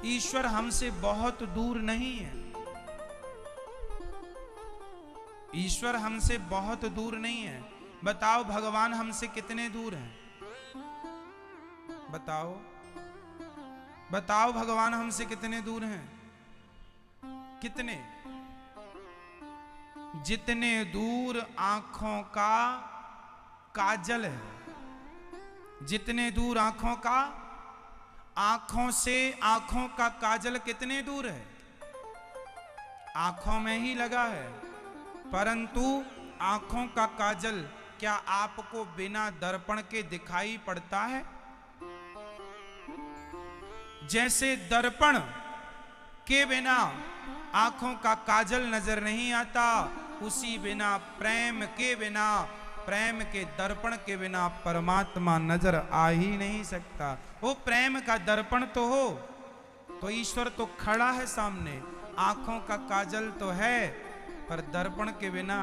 ईश्वर हमसे बहुत दूर नहीं है। ईश्वर हमसे बहुत दूर नहीं है। बताओ भगवान हमसे कितने दूर हैं? बताओ बताओ भगवान हमसे कितने दूर हैं? कितने? जितने दूर आंखों का काजल है, जितने दूर आंखों का, आंखों से आंखों का काजल कितने दूर है? आंखों में ही लगा है। परंतु आंखों का काजल क्या आपको बिना दर्पण के दिखाई पड़ता है? जैसे दर्पण के बिना आंखों का काजल नजर नहीं आता, उसी बिना प्रेम के बिना, प्रेम के दर्पण के बिना परमात्मा नजर आ ही नहीं सकता। वो प्रेम का दर्पण तो हो तो ईश्वर तो खड़ा है सामने, आंखों का काजल तो है, पर दर्पण के बिना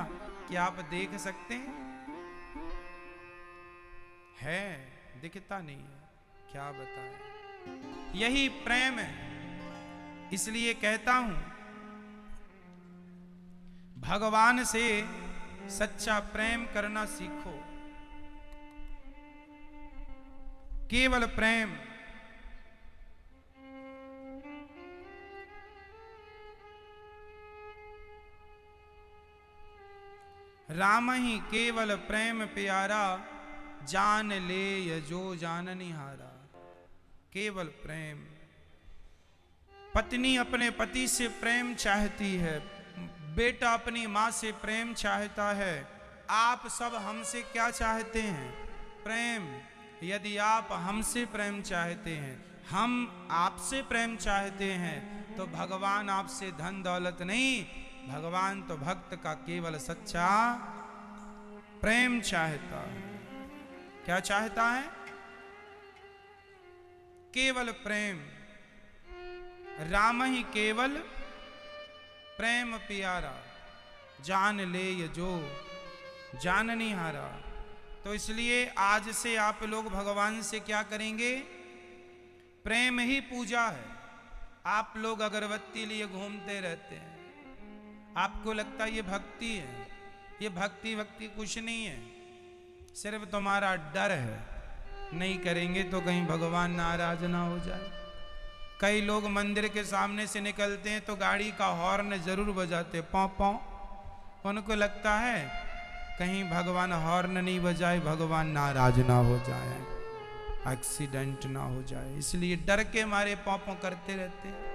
क्या आप देख सकते हैं? है, दिखता नहीं है, क्या बताएं। यही प्रेम है। इसलिए कहता हूं, भगवान से सच्चा प्रेम करना सीखो। केवल प्रेम। राम ही केवल प्रेम प्यारा, जान ले जो जाननिहारा। केवल प्रेम। पत्नी अपने पति से प्रेम चाहती है, बेटा अपनी माँ से प्रेम चाहता है। आप सब हमसे क्या चाहते हैं? प्रेम। यदि आप हमसे प्रेम चाहते हैं, हम आपसे प्रेम चाहते हैं, तो भगवान आपसे धन दौलत नहीं, भगवान तो भक्त का केवल सच्चा प्रेम चाहता है। क्या चाहता है? केवल प्रेम। राम ही केवल प्रेम प्यारा, जान ले ये जो जाननिहारा। तो इसलिए आज से आप लोग भगवान से क्या करेंगे? प्रेम ही पूजा है। आप लोग अगरबत्ती लिए घूमते रहते हैं, आपको लगता है ये भक्ति है। ये भक्ति वक्ति कुछ नहीं है, सिर्फ तुम्हारा डर है। नहीं करेंगे तो कहीं भगवान नाराज ना हो जाए। कई लोग मंदिर के सामने से निकलते हैं तो गाड़ी का हॉर्न जरूर बजाते, पौ पौ। उनको लगता है कहीं भगवान हॉर्न नहीं बजाए, भगवान नाराज ना हो जाए, एक्सीडेंट ना हो जाए, इसलिए डर के मारे पौ पौ करते रहते हैं।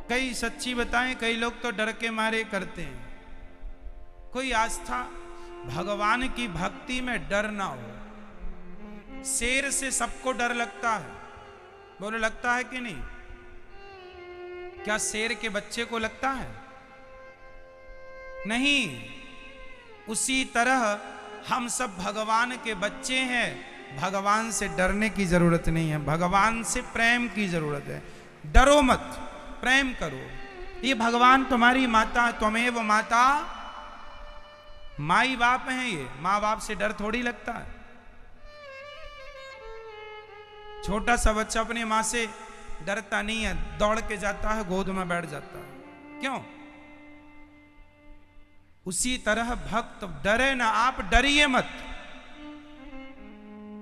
कई सच्ची बताएं, कई लोग तो डर के मारे करते हैं। कोई आस्था, भगवान की भक्ति में डर ना हो। शेर से सबको डर लगता है, बोलो लगता है कि नहीं? क्या शेर के बच्चे को लगता है? नहीं। उसी तरह हम सब भगवान के बच्चे हैं। भगवान से डरने की जरूरत नहीं है, भगवान से प्रेम की जरूरत है। डरो मत, प्रेम करो। ये भगवान तुम्हारी माता, त्वमेव माता, माई बाप हैं ये। माँ बाप से डर थोड़ी लगता है। छोटा सा बच्चा अपनी माँ से डरता नहीं है, दौड़ के जाता है, गोद में बैठ जाता है। क्यों? उसी तरह भक्त डरे ना, आप डरिए मत।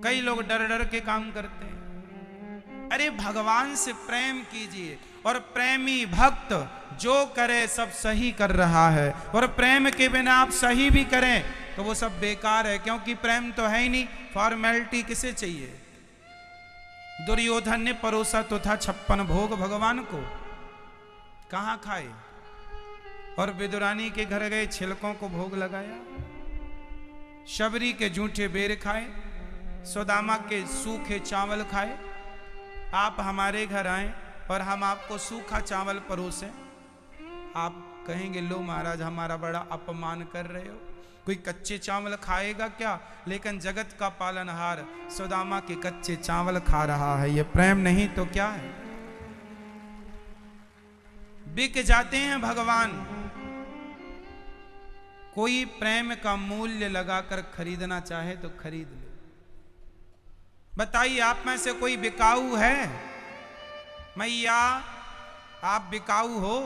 कई लोग डर डर के काम करते हैं। अरे भगवान से प्रेम कीजिए, और प्रेमी भक्त जो करे सब सही कर रहा है। और प्रेम के बिना आप सही भी करें तो वो सब बेकार है, क्योंकि प्रेम तो है ही नहीं। फॉर्मेलिटी किसे चाहिए? दुर्योधन ने परोसा तो था 56 भोग भगवान को, कहां खाए? और विदुरानी के घर गए, छिलकों को भोग लगाया। शबरी के जूठे बेर खाए, सुदामा के सूखे चावल खाए। आप हमारे घर आए और हम आपको सूखा चावल परोसें, आप कहेंगे लो महाराज हमारा बड़ा अपमान कर रहे हो। कोई कच्चे चावल खाएगा क्या? लेकिन जगत का पालनहार सुदामा के कच्चे चावल खा रहा है। ये प्रेम नहीं तो क्या है? बिक जाते हैं भगवान। कोई प्रेम का मूल्य लगाकर खरीदना चाहे तो खरीद ले। बताइए, आप में से कोई बिकाऊ है? मैया आप बिकाऊ हो?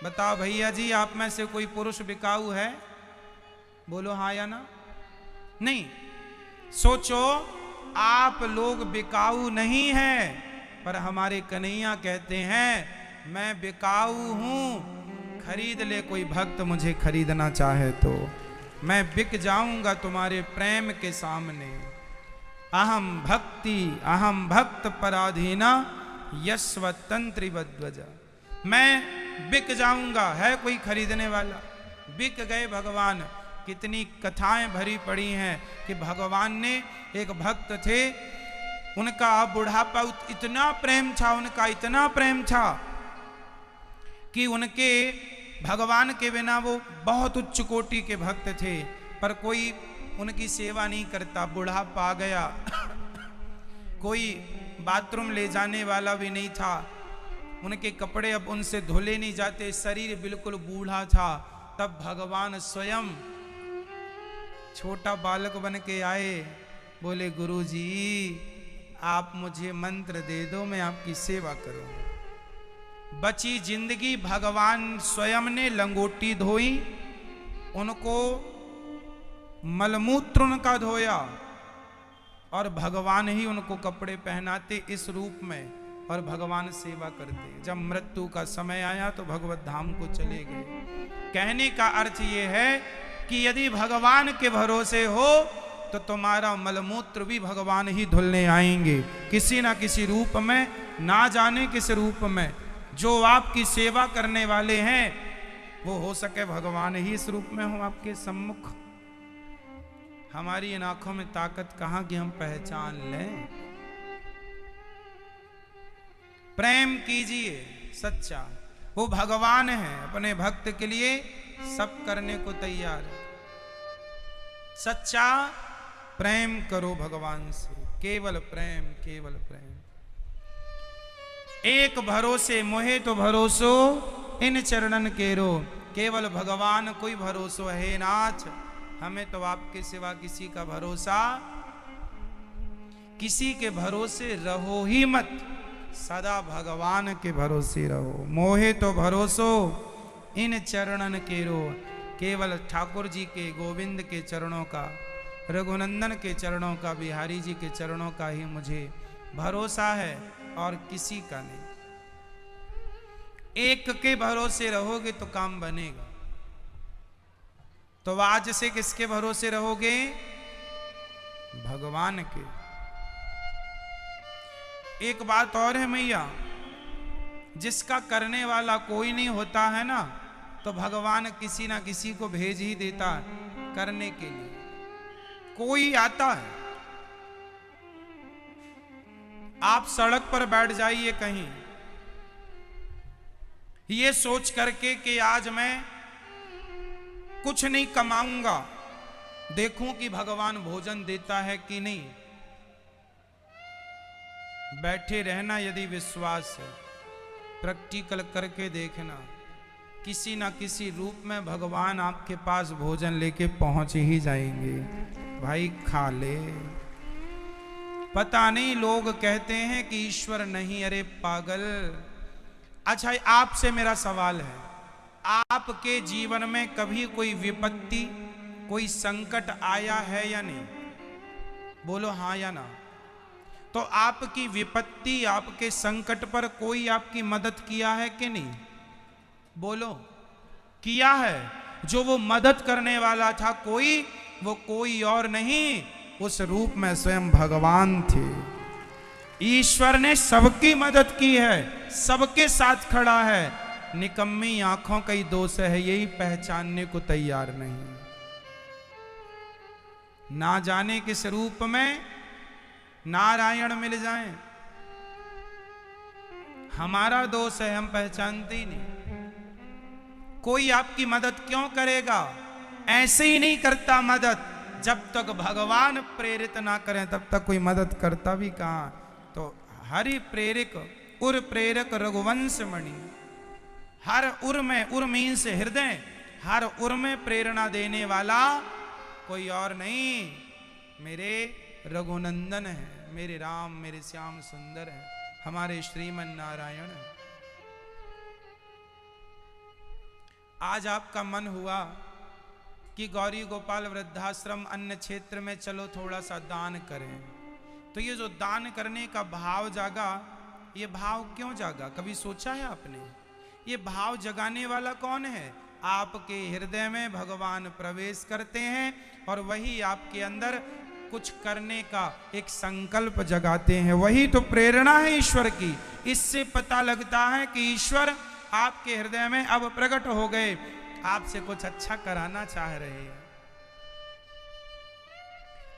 बताओ भैया जी, आप में से कोई पुरुष बिकाऊ है? बोलो हाँ या ना। नहीं, सोचो आप लोग बिकाऊ नहीं हैं, पर हमारे कन्हैया कहते हैं मैं बिकाऊ हूं, खरीद ले कोई भक्त मुझे खरीदना चाहे तो, मैं बिक जाऊंगा तुम्हारे प्रेम के सामने। अहम भक्त पराधीना यस्वतंत्री बध्वजा, मैं बिक जाऊंगा। है कोई खरीदने वाला? बिक गए भगवान। कितनी कथाएं भरी पड़ी हैं कि भगवान ने, एक भक्त थे, उनका बुढ़ापा इतना प्रेम था, उनका इतना प्रेम था कि उनके भगवान के बिना वो बहुत उच्च कोटि के भक्त थे, पर कोई उनकी सेवा नहीं करता। बुढ़ापा आ गया, कोई बाथरूम ले जाने वाला भी नहीं था, उनके कपड़े अब उनसे धुले नहीं जाते, शरीर बिल्कुल बूढ़ा था। तब भगवान स्वयं छोटा बालक बन के आए, बोले गुरुजी आप मुझे मंत्र दे दो, मैं आपकी सेवा करूं। बची जिंदगी भगवान स्वयं ने लंगोटी धोई, उनको मलमूत्र उनका धोया, और भगवान ही उनको कपड़े पहनाते इस रूप में, और भगवान सेवा करते। जब मृत्यु का समय आया तो भगवत धाम को चले गए। कहने का अर्थ ये है कि यदि भगवान के भरोसे हो तो तुम्हारा मलमूत्र भी भगवान ही धुलने आएंगे, किसी ना किसी रूप में, ना जाने किस रूप में। जो आपकी सेवा करने वाले हैं वो हो सके भगवान ही इस रूप में हो आपके सम्मुख। हमारी इन आंखों में ताकत कहां कि हम पहचान लें। प्रेम कीजिए सच्चा, वो भगवान है, अपने भक्त के लिए सब करने को तैयार है। सच्चा प्रेम करो भगवान से, केवल प्रेम, केवल प्रेम। एक भरोसे मोहे तो भरोसो इन चरणन केरो, केवल भगवान कोई भरोसो है नाथ, हमें तो आपके सिवा किसी का भरोसा, किसी के भरोसे रहो ही मत, सदा भगवान के भरोसे रहो। मोहे तो भरोसो इन चरणन केरो, केवल ठाकुर जी के, गोविंद के चरणों का, रघुनंदन के चरणों का, बिहारी जी के चरणों का ही मुझे भरोसा है, और किसी का नहीं। एक के भरोसे रहोगे तो काम बनेगा। तो आज से किसके भरोसे रहोगे? भगवान के। एक बात और है मैया, जिसका करने वाला कोई नहीं होता है ना, तो भगवान किसी ना किसी को भेज ही देता है करने के लिए। कोई आता है, आप सड़क पर बैठ जाइए कहीं, ये सोच करके कि आज मैं कुछ नहीं कमाऊंगा, देखूं कि भगवान भोजन देता है कि नहीं। बैठे रहना, यदि विश्वास है प्रैक्टिकल करके देखना, किसी ना किसी रूप में भगवान आपके पास भोजन लेके पहुंच ही जाएंगे। भाई खा ले। पता नहीं, लोग कहते हैं कि ईश्वर नहीं, अरे पागल। अच्छा, आपसे मेरा सवाल है, आपके जीवन में कभी कोई विपत्ति, कोई संकट आया है या नहीं? बोलो हाँ या ना। तो आपकी विपत्ति, आपके संकट पर कोई आपकी मदद किया है कि नहीं? बोलो किया है। जो वो मदद करने वाला था कोई, वो कोई और नहीं, उस रूप में स्वयं भगवान थे। ईश्वर ने सबकी मदद की है, सबके साथ खड़ा है। निकम्मी आंखों का ही दोष है, यही पहचानने को तैयार नहीं। ना जाने किस रूप में नारायण मिल जाएं, हमारा दोष है, हम पहचानते ही नहीं। कोई आपकी मदद क्यों करेगा? ऐसे ही नहीं करता मदद, जब तक भगवान प्रेरित ना करें तब तक कोई मदद करता भी कहां। तो हरि प्रेरक, उर प्रेरक रघुवंश मणि, हर उर में, उर मीन से हृदय, हर उर में प्रेरणा देने वाला कोई और नहीं, मेरे रघुनंदन है, मेरे राम, मेरे श्याम सुंदर है। हमारे श्रीमन नारायण। आज आपका मन हुआ कि गौरी गोपाल वृद्धाश्रम अन्य क्षेत्र में चलो थोड़ा सा दान करें, तो ये जो दान करने का भाव जागा, ये भाव क्यों जागा? कभी सोचा है आपने? ये भाव जगाने वाला कौन है? आपके हृदय में भगवान प्रवेश करते हैं और वही आपके अंदर कुछ करने का एक संकल्प जगाते हैं। वही तो प्रेरणा है ईश्वर की। इससे पता लगता है कि ईश्वर आपके हृदय में अब प्रकट हो गए, आपसे कुछ अच्छा कराना चाह रहे हैं।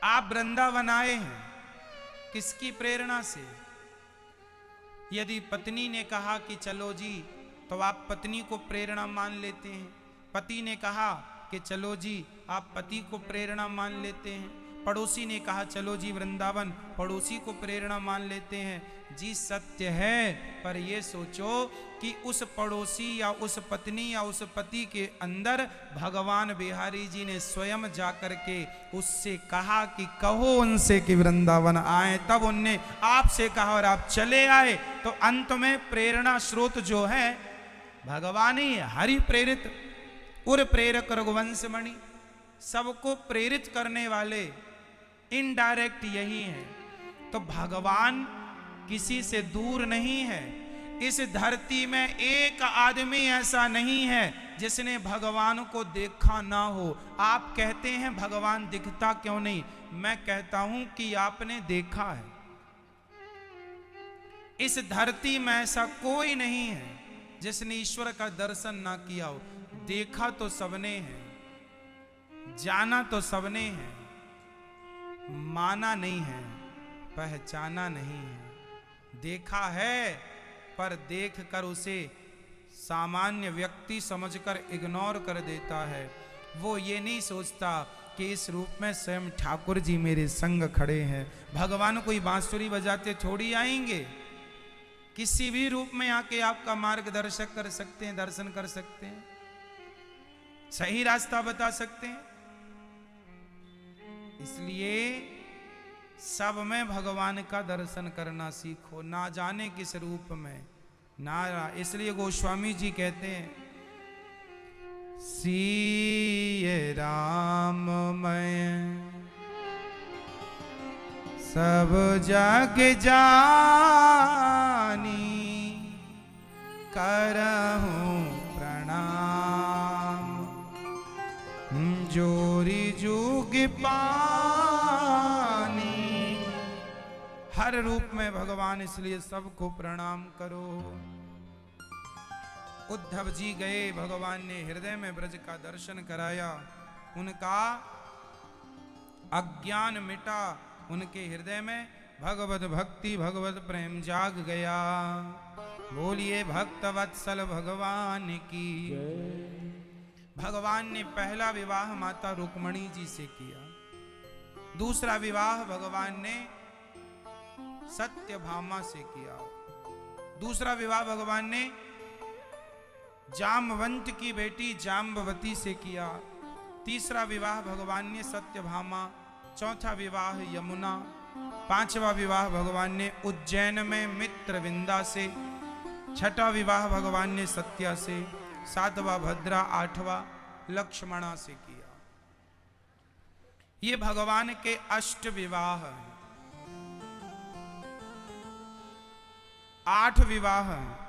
आप वृंदावन आए हैं किसकी प्रेरणा से? यदि पत्नी ने कहा कि चलो जी, तो आप पत्नी को प्रेरणा मान लेते हैं। पति ने कहा कि चलो जी, आप पति को प्रेरणा मान लेते हैं। पड़ोसी ने कहा चलो जी वृंदावन, पड़ोसी को प्रेरणा मान लेते हैं। जी सत्य है, पर ये सोचो कि उस पड़ोसी या उस पत्नी या उस पति के अंदर भगवान बिहारी जी ने स्वयं जाकर के उससे कहा कि कहो उनसे कि वृंदावन आए, तब उनने आपसे कहा और आप चले आए। तो अंत में प्रेरणा स्रोत जो है भगवान ही है, हरि प्रेरित उर प्रेरक रघुवंश मणि। सबको प्रेरित करने वाले इनडायरेक्ट यही है। तो भगवान किसी से दूर नहीं है। इस धरती में एक आदमी ऐसा नहीं है जिसने भगवान को देखा ना हो। आप कहते हैं भगवान दिखता क्यों नहीं? मैं कहता हूं कि आपने देखा है। इस धरती में ऐसा कोई नहीं है जिसने ईश्वर का दर्शन ना किया हो। देखा तो सबने है, जाना तो सबने है, माना नहीं है, पहचाना नहीं है। देखा है पर देखकर उसे सामान्य व्यक्ति समझकर इग्नोर कर देता है। वो ये नहीं सोचता कि इस रूप में स्वयं ठाकुर जी मेरे संग खड़े हैं। भगवान कोई बांसुरी बजाते थोड़ी आएंगे, किसी भी रूप में आके आपका मार्गदर्शक कर सकते हैं, दर्शन कर सकते हैं, सही रास्ता बता सकते हैं। इसलिए सब में भगवान का दर्शन करना सीखो, ना जाने किस रूप में ना। इसलिए गोस्वामी जी कहते हैं, सीए राम मैं सब जग जानी, करहूं प्रणाम जोरी जुग पानी। हर रूप में भगवान, इसलिए सबको प्रणाम करो। उद्धव जी गए, भगवान ने हृदय में ब्रज का दर्शन कराया, उनका अज्ञान मिटा, उनके हृदय में भगवत भक्ति भगवत प्रेम जाग गया। बोलिए भक्त वत्सल भगवान की। भगवान ने पहला विवाह माता रुक्मणी जी से किया, दूसरा विवाह भगवान ने सत्यभामा से किया, दूसरा विवाह भगवान ने जामवंत की बेटी जाम्बवती से किया, तीसरा विवाह भगवान ने सत्यभामा, चौथा विवाह यमुना, पांचवा विवाह भगवान ने उज्जैन में मित्रविंदा से, छठा विवाह भगवान ने सत्या से, सातवां भद्रा, आठवां लक्ष्मणा से किया। ये भगवान के अष्ट विवाह हैं, 8 विवाह हैं।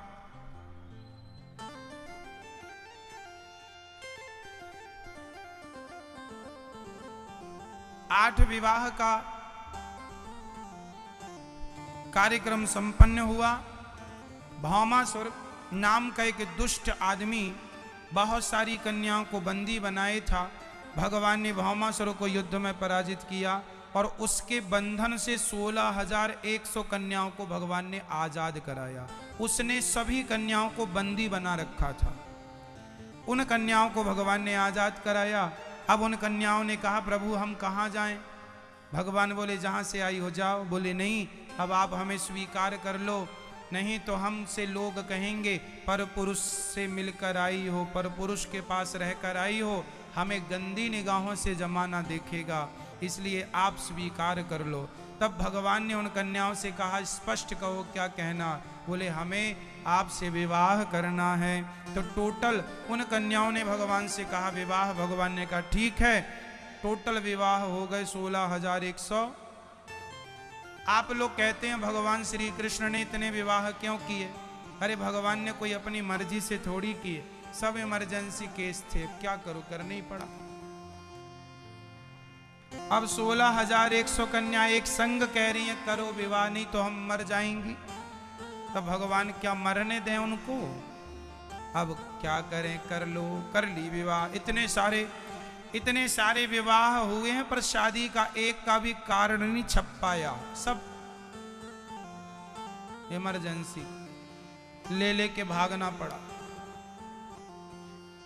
आठ विवाह का कार्यक्रम संपन्न हुआ। भौमासुर नाम का एक दुष्ट आदमी बहुत सारी कन्याओं को बंदी बनाए था। भगवान ने भौमासुर को युद्ध में पराजित किया और उसके बंधन से 16,100 कन्याओं को भगवान ने आजाद कराया। उसने सभी कन्याओं को बंदी बना रखा था। उन कन्याओं को भगवान ने आजाद कराया। अब उन कन्याओं ने कहा, प्रभु हम कहाँ जाएं? भगवान बोले, जहाँ से आई हो जाओ। बोले नहीं, अब आप हमें स्वीकार कर लो, नहीं तो हमसे लोग कहेंगे पर पुरुष से मिलकर आई हो, पर पुरुष के पास रहकर आई हो, हमें गंदी निगाहों से जमाना देखेगा। इसलिए आप स्वीकार कर लो। तब भगवान ने उन कन्याओं से कहा, स्पष्ट कहो क्या कहना। बोले हमें आपसे विवाह करना है। तो टोटल उन कन्याओं ने भगवान से कहा विवाह। भगवान ने कहा ठीक है। टोटल विवाह हो गए 16,100। आप लोग कहते हैं भगवान श्री कृष्ण ने इतने विवाह क्यों किए? अरे भगवान ने कोई अपनी मर्जी से थोड़ी किए, सब इमरजेंसी केस थे, क्या करो, करना ही पड़ा। अब 16,100 कन्या एक संग कह रही हैं करो विवाह, नहीं तो हम मर जाएंगी। तब भगवान क्या मरने दें उनको? अब क्या करें, कर लो, कर ली विवाह। इतने सारे विवाह हुए हैं, पर शादी का एक का भी कारण नहीं छप पाया, सब इमरजेंसी ले के भागना पड़ा।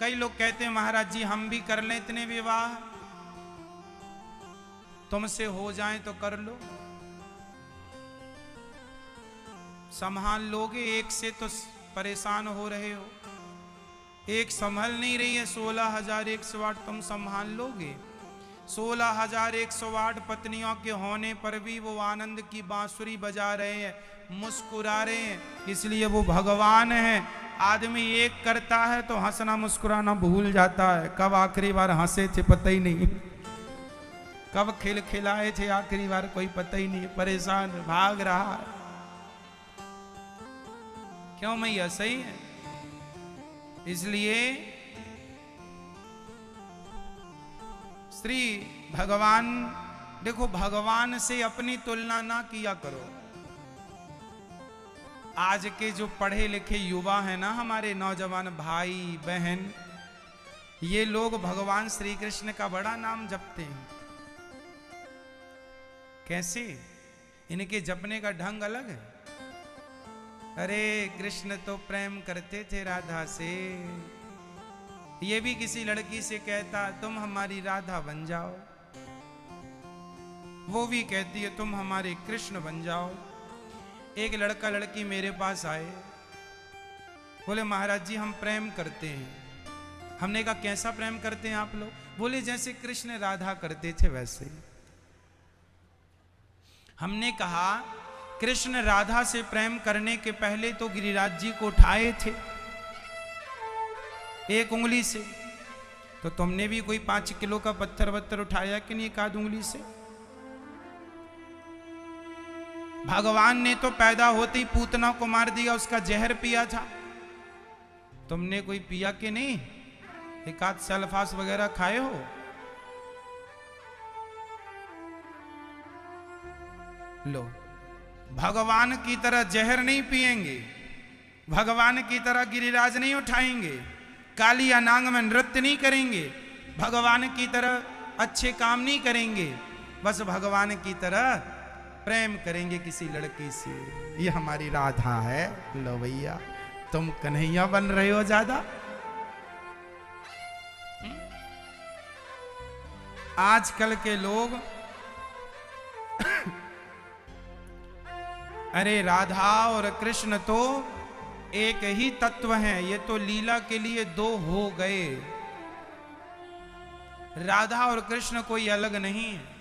कई लोग कहते हैं महाराज जी हम भी कर लें इतने विवाह, तुमसे हो जाए तो कर लो। संभाल लोगे? एक से तो परेशान हो रहे हो, एक संभल नहीं रही है। 16,108 तुम संभाल लोगे? 16,108 पत्नियों के होने पर भी वो आनंद की बांसुरी बजा रहे हैं, मुस्कुरा रहे हैं, इसलिए वो भगवान हैं। आदमी एक करता है तो हंसना मुस्कुराना भूल जाता है। कब आखिरी बार हंसे थे पता ही नहीं, कब खिलाए थे आखिरी बार कोई पता ही नहीं। परेशान भाग रहा है, क्यों मैया? सही है। इसलिए श्री भगवान, देखो भगवान से अपनी तुलना ना किया करो। आज के जो पढ़े लिखे युवा हैं ना, हमारे नौजवान भाई बहन, ये लोग भगवान श्री कृष्ण का बड़ा नाम जपते हैं। कैसे? इनके जपने का ढंग अलग है। अरे कृष्ण तो प्रेम करते थे राधा से, ये भी किसी लड़की से कहता तुम हमारी राधा बन जाओ, वो भी कहती है तुम हमारे कृष्ण बन जाओ। एक लड़का लड़की मेरे पास आए, बोले महाराज जी हम प्रेम करते हैं। हमने कहा कैसा प्रेम करते हैं आप लोग? बोले जैसे कृष्ण राधा करते थे वैसे ही। हमने कहा कृष्ण राधा से प्रेम करने के पहले तो गिरिराज जी को उठाए थे एक उंगली से, तो तुमने भी कोई 5 किलो का पत्थर वत्थर उठाया कि नहीं एक आध उंगली से? भगवान ने तो पैदा होते ही पूतना को मार दिया, उसका जहर पिया था। तुमने कोई पिया कि नहीं? एक आध सल्फास वगैरह खाए हो? लो, भगवान की तरह जहर नहीं पिएंगे, भगवान की तरह गिरिराज नहीं उठाएंगे, काली अनांग में नृत्य नहीं करेंगे, भगवान की तरह अच्छे काम नहीं करेंगे, बस भगवान की तरह प्रेम करेंगे किसी लड़की से। ये हमारी राधा है। लो भैया, तुम कन्हैया बन रहे हो ज्यादा। आजकल के लोग अरे राधा और कृष्ण तो एक ही तत्व हैं, ये तो लीला के लिए 2 हो गए। राधा और कृष्ण कोई अलग नहीं है।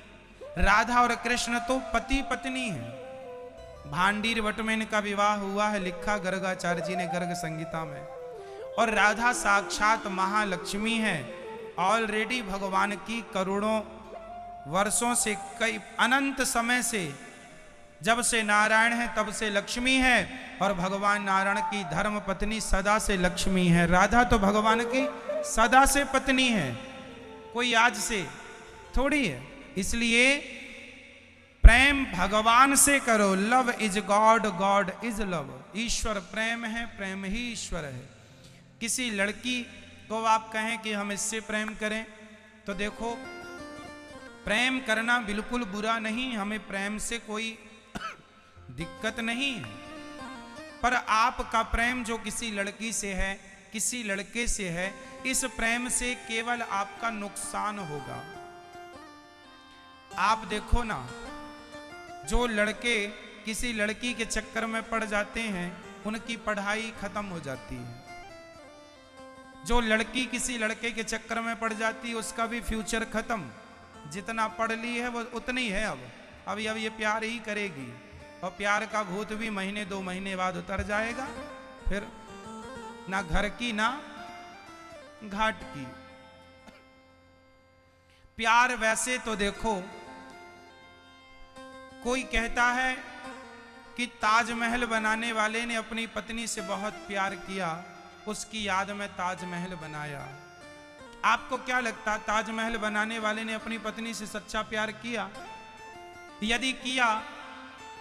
राधा और कृष्ण तो पति पत्नी है। भांडीर वट में इनका विवाह हुआ है, लिखा गर्गाचार्य जी ने गर्ग संगीता में। और राधा साक्षात महालक्ष्मी है। ऑलरेडी भगवान की करोड़ों वर्षों से, कई अनंत समय से, जब से नारायण है तब से लक्ष्मी है, और भगवान नारायण की धर्म पत्नी सदा से लक्ष्मी है। राधा तो भगवान की सदा से पत्नी है, कोई आज से थोड़ी है। इसलिए प्रेम भगवान से करो। Love is God, God is love. ईश्वर प्रेम है, प्रेम ही ईश्वर है। किसी लड़की को आप कहें कि हम इससे प्रेम करें, तो देखो प्रेम करना बिल्कुल बुरा नहीं, हमें प्रेम से कोई दिक्कत नहीं है। पर आपका प्रेम जो किसी लड़की से है, किसी लड़के से है, इस प्रेम से केवल आपका नुकसान होगा। आप देखो ना, जो लड़के किसी लड़की के चक्कर में पड़ जाते हैं उनकी पढ़ाई खत्म हो जाती है। जो लड़की किसी लड़के के चक्कर में पड़ जाती है उसका भी फ्यूचर खत्म। जितना पढ़ ली है वो उतनी है। अब ये प्यार ही करेगी, और प्यार का भूत भी महीने 2 महीने बाद उतर जाएगा, फिर ना घर की ना घाट की। प्यार वैसे तो देखो, कोई कहता है कि ताजमहल बनाने वाले ने अपनी पत्नी से बहुत प्यार किया, उसकी याद में ताजमहल बनाया। आपको क्या लगता, ताजमहल बनाने वाले ने अपनी पत्नी से सच्चा प्यार किया? यदि किया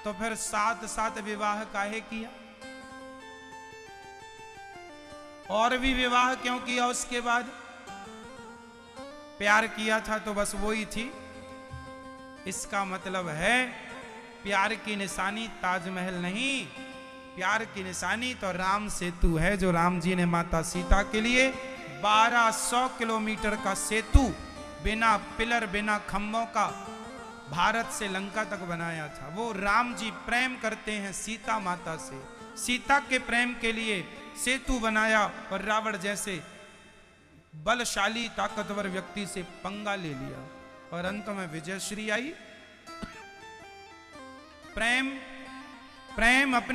तो फिर 7 विवाह काहे किया? और भी विवाह क्यों किया उसके बाद? प्यार किया था तो बस वो ही थी। इसका मतलब है प्यार की निशानी ताजमहल नहीं, प्यार की निशानी तो राम सेतु है, जो राम जी ने माता सीता के लिए 1200 किलोमीटर का सेतु बिना पिलर बिना खंभों का भारत से लंका तक बनाया था। वो राम जी प्रेम करते हैं सीता माता से, सीता के प्रेम के लिए सेतु बनाया, और रावण जैसे बलशाली ताकतवर व्यक्ति से पंगा ले लिया, और अंत में विजयश्री आई। प्रेम अपनी